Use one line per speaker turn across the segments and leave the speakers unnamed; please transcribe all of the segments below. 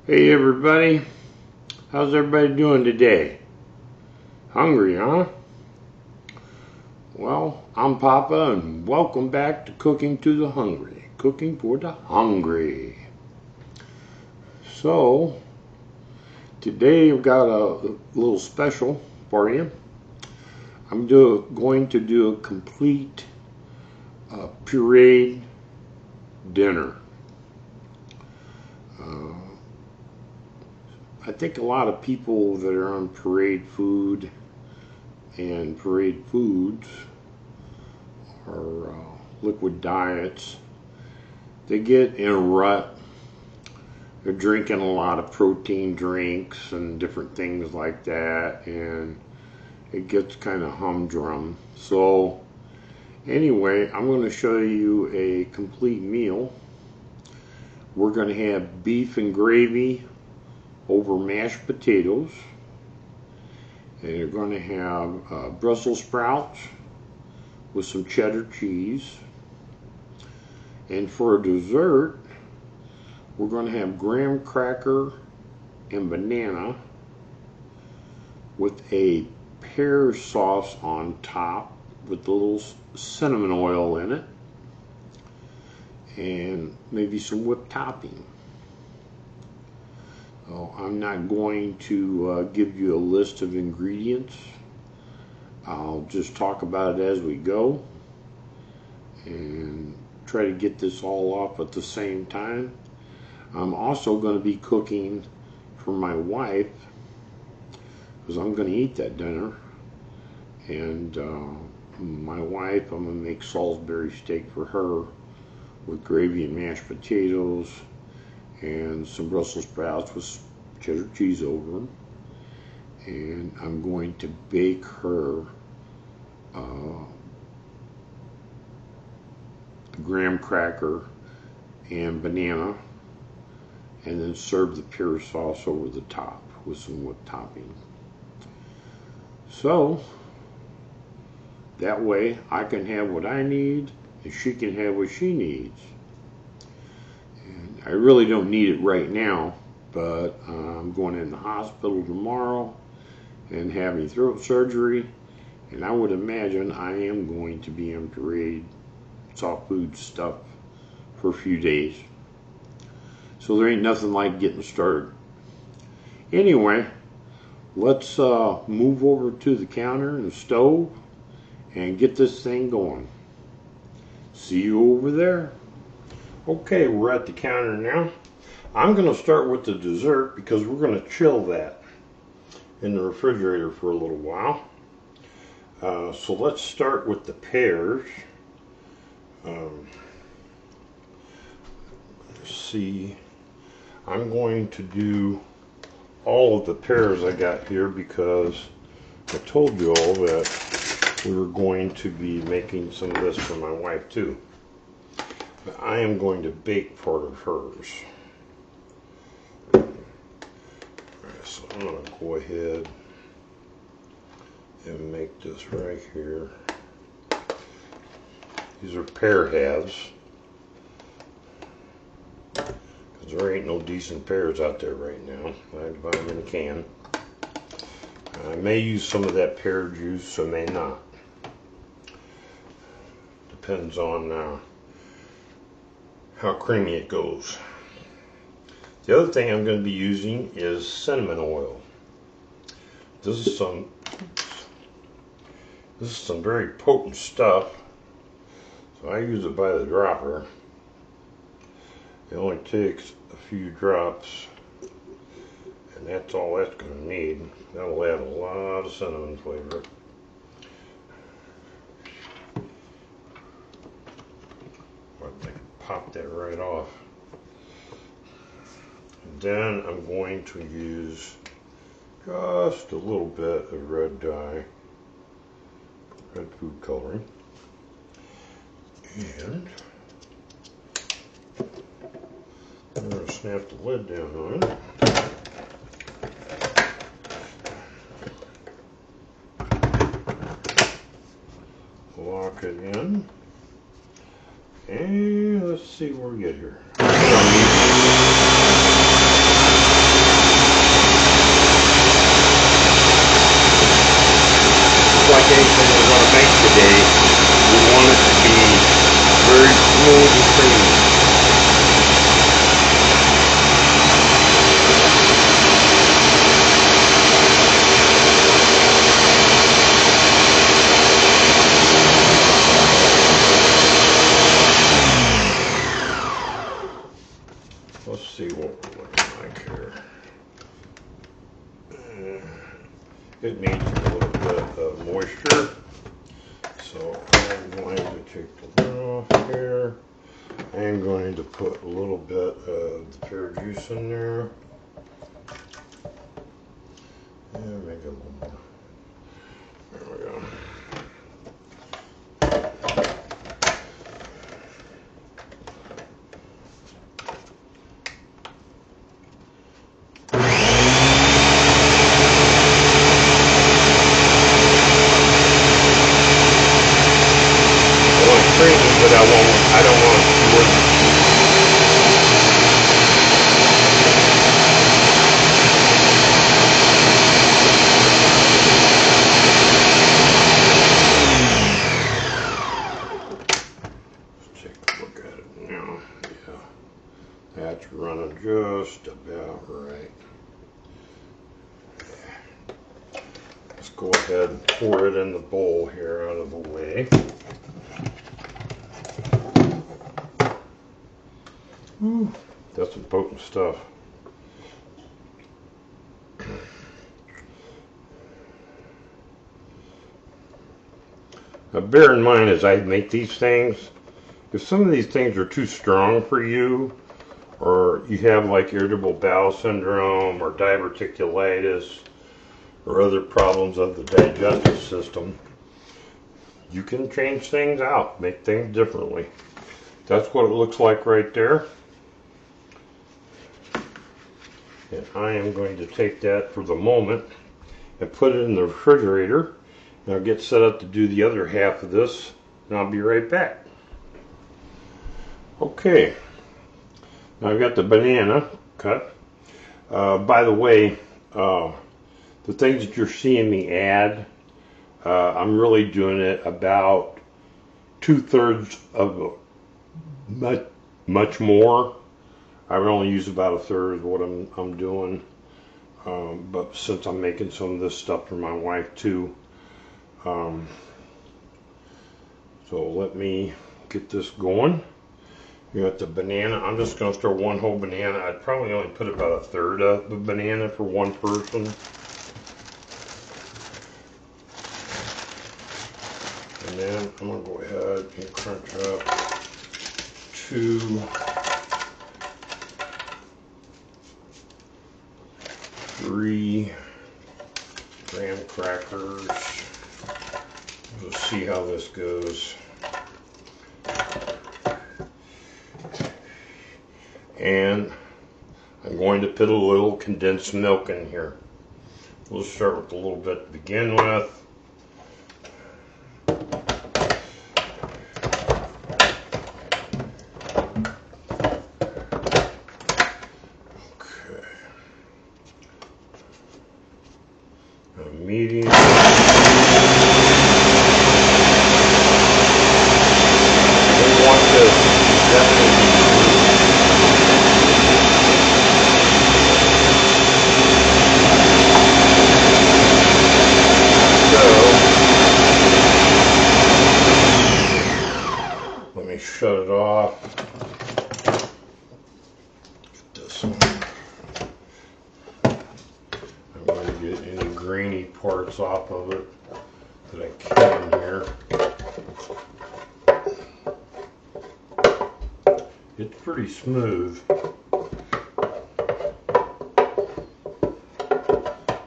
Hey everybody, how's everybody doing today? Hungry, huh? Well, I'm Papa and welcome back to Cooking to the Hungry. Cooking for the hungry. So, today I've got a little special for you. I'm going to do a complete pureed dinner. I think a lot of people that are on pureed food and pureed foods or liquid diets, they get in a rut. They're drinking a lot of protein drinks and different things like that, and it gets kind of humdrum. So anyway, I'm going to show you a complete meal. We're going to have beef and gravy over mashed potatoes, and you're going to have Brussels sprouts with some cheddar cheese, and for a dessert we're going to have graham cracker and banana with a pear sauce on top with a little cinnamon oil in it and maybe some whipped topping. I'm not going to give you a list of ingredients. I'll just talk about it as we go and try to get this all off at the same time. I'm also going to be cooking for my wife because I'm going to eat that dinner. And my wife, I'm going to make Salisbury steak for her with gravy and mashed potatoes and some Brussels sprouts with cheddar cheese over them. And I'm going to bake her graham cracker and banana, and then serve the pear sauce over the top with some whipped topping. So that way I can have what I need and she can have what she needs. And I really don't need it right now, but I'm going in the hospital tomorrow and having throat surgery, and I would imagine I am going to be on pureed soft food stuff for a few days. So there ain't nothing like getting started. Anyway, let's move over to the counter and the stove and get this thing going. See you over there. Okay, we're at the counter now. I'm going to start with the dessert because we're going to chill that in the refrigerator for a little while. So let's start with the pears. Let's see. I'm going to do all of the pears I got here because I told you all that we were going to be making some of this for my wife too. But I am going to bake part of hers. Alright, so I'm going to go ahead and make this right here. These are pear halves, because there ain't no decent pears out there right now. I had to buy them in a can. I may use some of that pear juice, I may not. Depends on how creamy it goes. The other thing I'm going to be using is cinnamon oil. This is some very potent stuff. So I use it by the dropper. It only takes a few drops, and that's all that's going to need. That will add a lot of cinnamon flavor. I can pop that right off. And then I'm going to use just a little bit of red dye, red food coloring. And I'm going to snap the lid down on it. Lock it in. And let's see where we get here. smooth and creamy. Let's see what we're looking like here. It needs a little bit of moisture. So I'm going to take the lid off here. I'm going to put a little bit of the pear juice in there. And make it a little more. There we go. But I don't want it to work. Let's take a look at it now. Yeah, that's running just about right. Let's go ahead and pour it in the bowl here out of the way. That's some potent stuff. Now bear in mind as I make these things, if some of these things are too strong for you, or you have like irritable bowel syndrome or diverticulitis or other problems of the digestive system, you can change things out, make things differently. That's what it looks like right there. And I am going to take that for the moment and put it in the refrigerator, and I'll get set up to do the other half of this, and I'll be right back. Okay, now I've got the banana cut. By the way, the things that you're seeing me add, I'm really doing it about 2/3 of much more. I would only use about 1/3 of what I'm doing, but since I'm making some of this stuff for my wife too, so let me get this going. You got the banana. I'm just going to throw one whole banana. I'd probably only put about 1/3 of the banana for one person. And then I'm going to go ahead and crunch up 2 3 graham crackers. We'll see how this goes. And I'm going to put a little condensed milk in here. We'll start with a little bit to begin with. Medium. I want this definitely. So let me shut it off. Get this one. I'm going to get any grainy parts off of it that I can here. It's pretty smooth.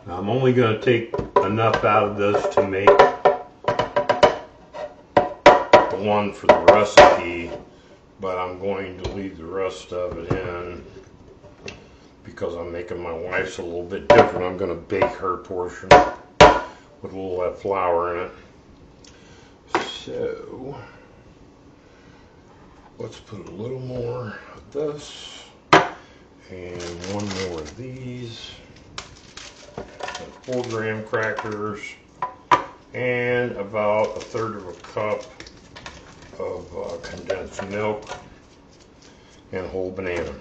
Now I'm only going to take enough out of this to make the one for the recipe, but I'm going to leave the rest of it in because I'm making my wife's a little bit different. I'm going to bake her portion with a little of that flour in it. So let's put a little more of this and one more of these. 4 graham crackers and about 1/3 of a cup of condensed milk and whole banana.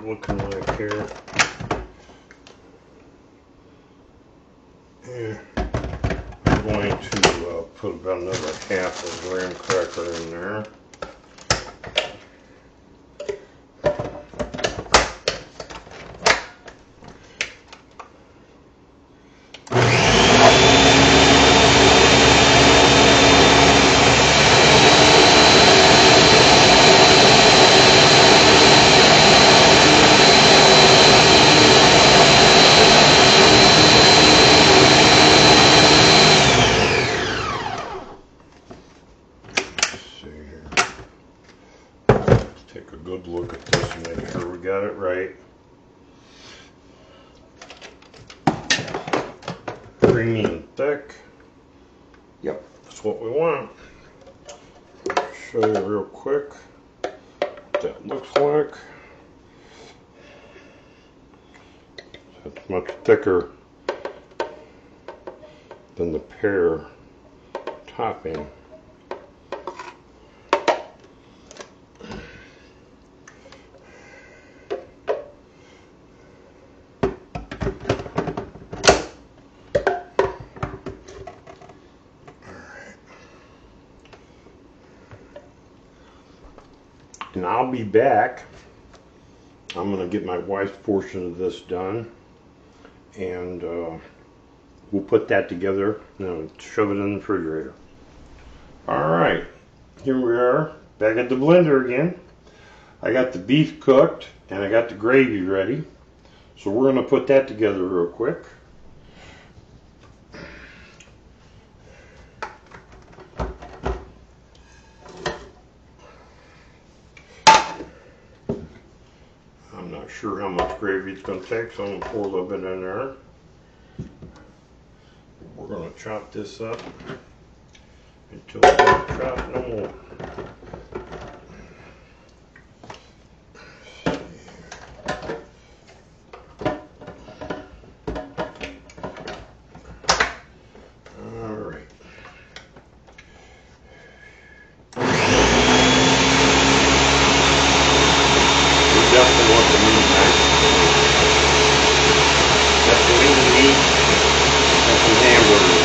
Looking like here. And I'm going to put about another half a graham cracker in there. Take a good look at this and make sure we got it right. Creamy and thick. Yep, that's what we want. Show you real quick what that looks like. It's much thicker than the pear topping. And I'll be back. I'm going to get my wife's portion of this done, and we'll put that together and shove it in the refrigerator. Alright, here we are back at the blender again. I got the beef cooked and I got the gravy ready, so we're going to put that together real quick. Sure how much gravy it's going to take, so I'm going to pour a little bit in there. We're going to chop this up until we don't chop no more. Alright. We definitely want the meat nice. That's the lean meat. That's the hamburger.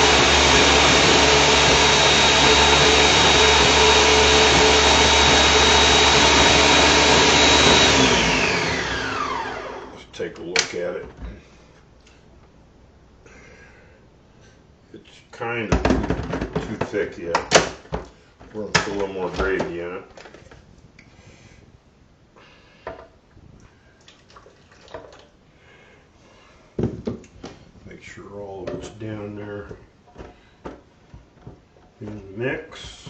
Let's take a look at it. It's kind of too thick yet. We're going to put a little more gravy in it. Make sure all of it's down there in the mix.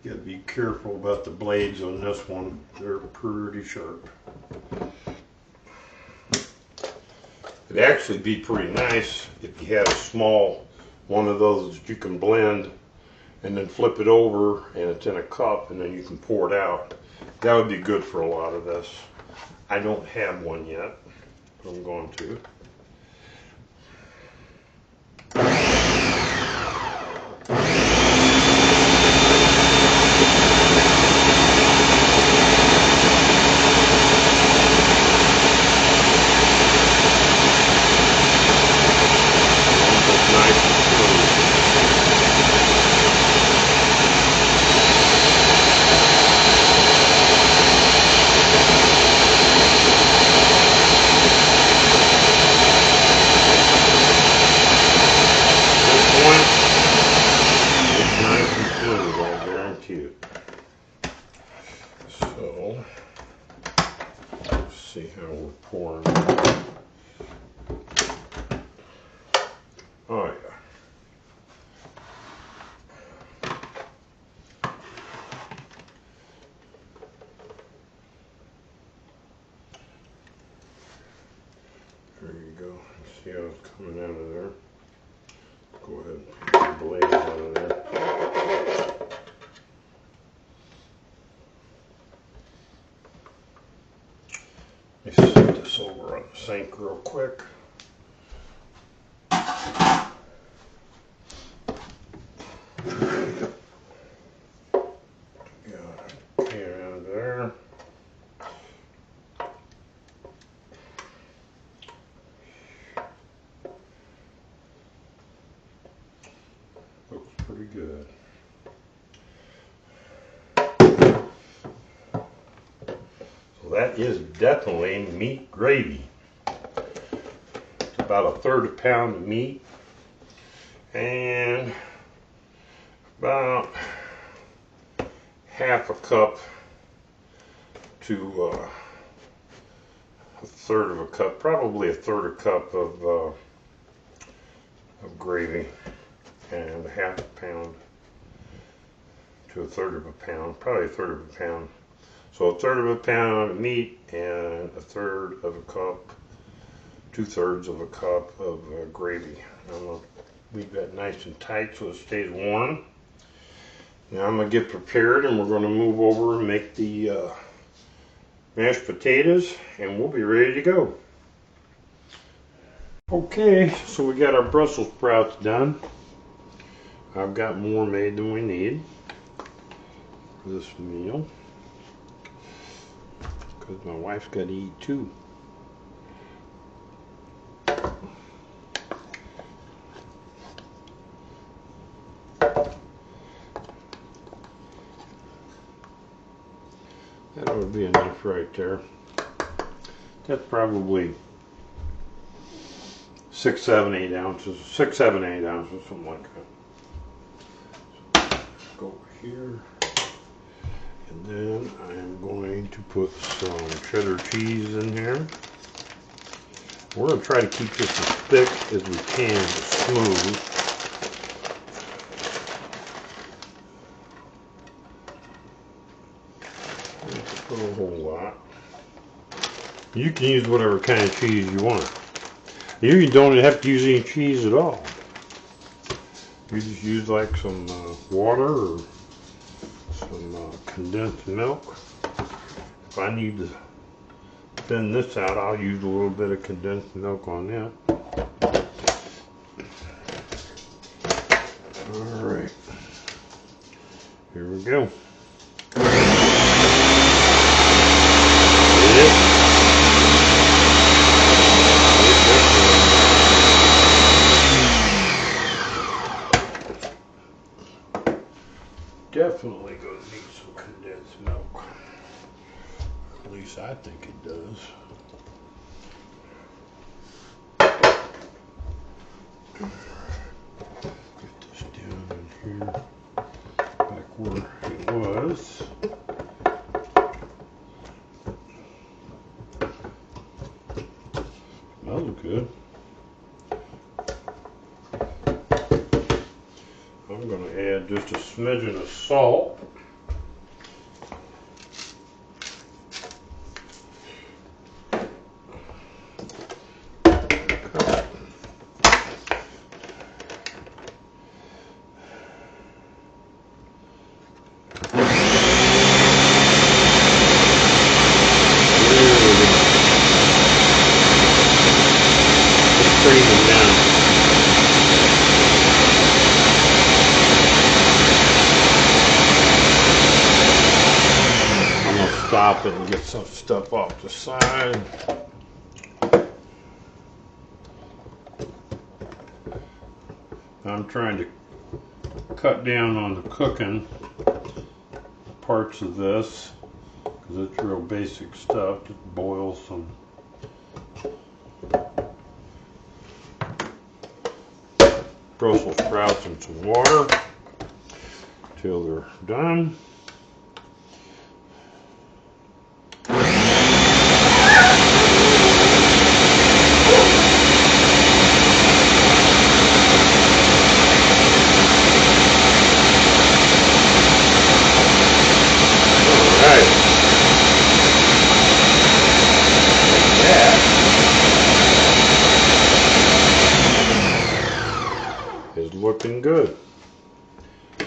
Gotta be careful about the blades on this one. They're pretty sharp. It'd actually be pretty nice if you had a small one of those that you can blend and then flip it over and it's in a cup and then you can pour it out. That would be good for a lot of this. I don't have one yet, but I'm going to. we go. See how it's coming out of there. Go ahead and take the blade out of there. Let me set this over on the sink real quick. Looks pretty good. So that is definitely meat gravy. It's about 1/3 pound of meat and about 1/2 cup to 1/3 cup, probably 1/3 cup of gravy, and 1/2 pound to 1/3 pound, probably 1/3 pound. So 1/3 pound of meat and 1/3 cup, 2/3 cup of gravy. I'm gonna leave that nice and tight so it stays warm. Now I'm gonna get prepared and we're gonna move over and make the mashed potatoes, and we'll be ready to go. Okay, so we got our Brussels sprouts done. I've got more made than we need for this meal because my wife's got to eat too. That would be enough right there. That's probably 6, 7, 8 ounces, 6, 7, 8 ounces, something like that. So, go over here, and then I'm going to put some cheddar cheese in here. We're going to try to keep this as thick as we can, smooth. Put a whole lot. You can use whatever kind of cheese you want. You don't have to use any cheese at all. You just use like some water or some condensed milk. If I need to thin this out, I'll use a little bit of condensed milk on that. Alright, here we go. Definitely going to need some condensed milk. At least I think it does. Get this down in here, back where it was. Smells good. I'm going to add just a smidgen of salt. Stop it and get some stuff off the side. I'm trying to cut down on the cooking parts of this because it's real basic stuff. Just boil some Brussels sprouts in some water till they're done. looking good.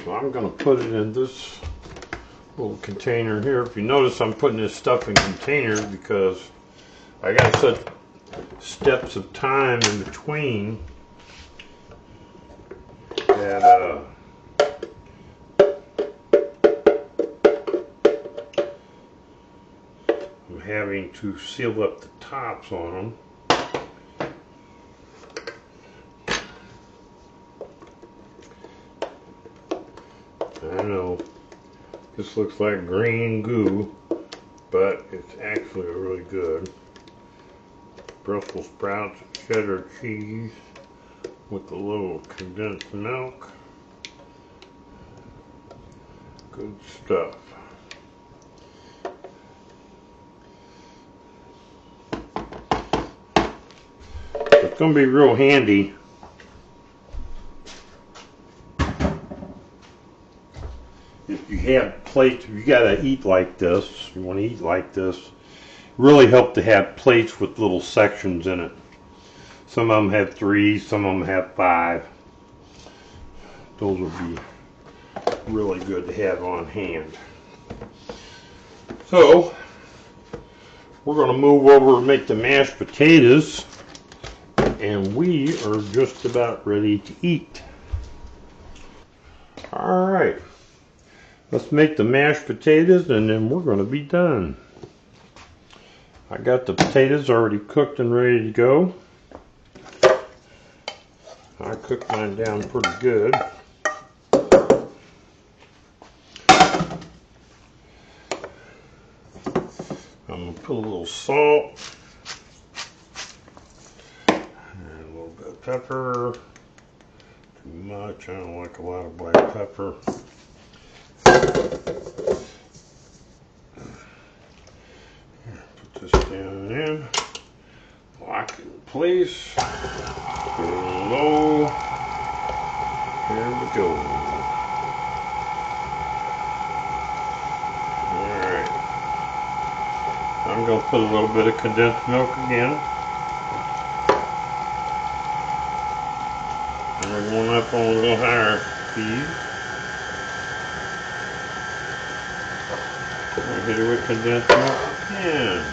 So I'm going to put it in this little container here. If you notice, I'm putting this stuff in containers because I got such steps of time in between that I'm having to seal up the tops on them. I know this looks like green goo, but it's actually really good. Brussels sprouts, cheddar cheese with a little condensed milk. Good stuff. It's going to be real handy if you have plates. If you got to eat like this, you want to eat like this, really help to have plates with little sections in it. Some of them have 3, some of them have 5. Those would be really good to have on hand. So we're going to move over and make the mashed potatoes, and we are just about ready to eat. All right, let's make the mashed potatoes and then we're going to be done. I got the potatoes already cooked and ready to go. I cooked mine down pretty good. I'm going to put a little salt and a little bit of pepper. Too much, I don't like a lot of black pepper. Put this down in. Lock it in place. Put it low. Here we go. Alright. I'm going to put a little bit of condensed milk again. And we're going up on a little higher speed. I'll hit it with condensed milk again.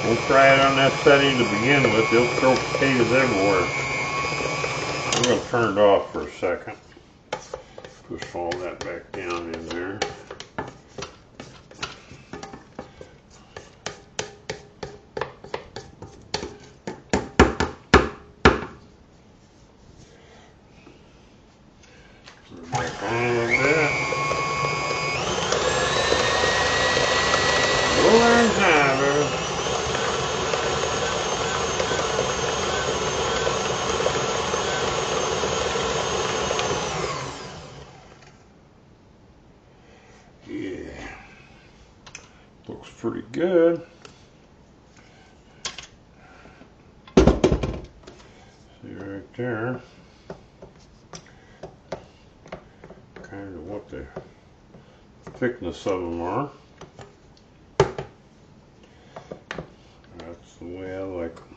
Don't try it on that setting to begin with. They'll throw potatoes everywhere. I'm going to turn it off for a second. Push all that back down in there. Turn it back on a little bit. Roll and timer. Yeah, looks pretty good. See right there, kind of what the thickness of them are. That's the way I like them.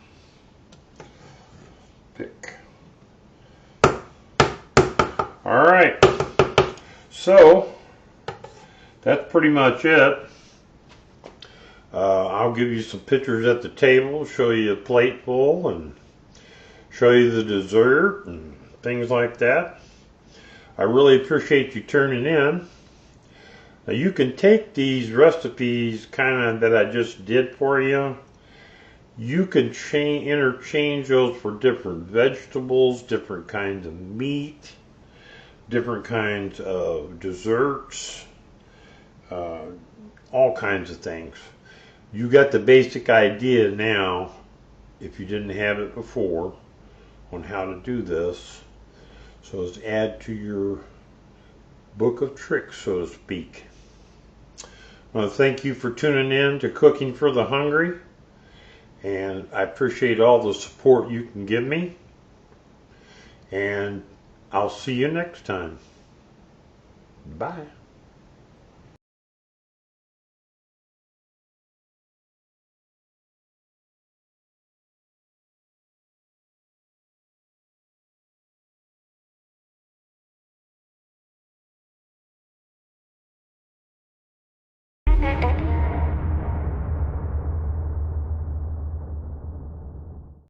Thick. All right, so that's pretty much it. I'll give you some pictures at the table, show you a plate full, and show you the dessert and things like that. I really appreciate you turning in. Now you can take these recipes kind of that I just did for you. You can interchange those for different vegetables, different kinds of meat, different kinds of desserts, all kinds of things. You got the basic idea now, if you didn't have it before, on how to do this. So it's add to your book of tricks, so to speak. I want to thank you for tuning in to Cooking for the Hungry, and I appreciate all the support you can give me, and I'll see you next time. Bye.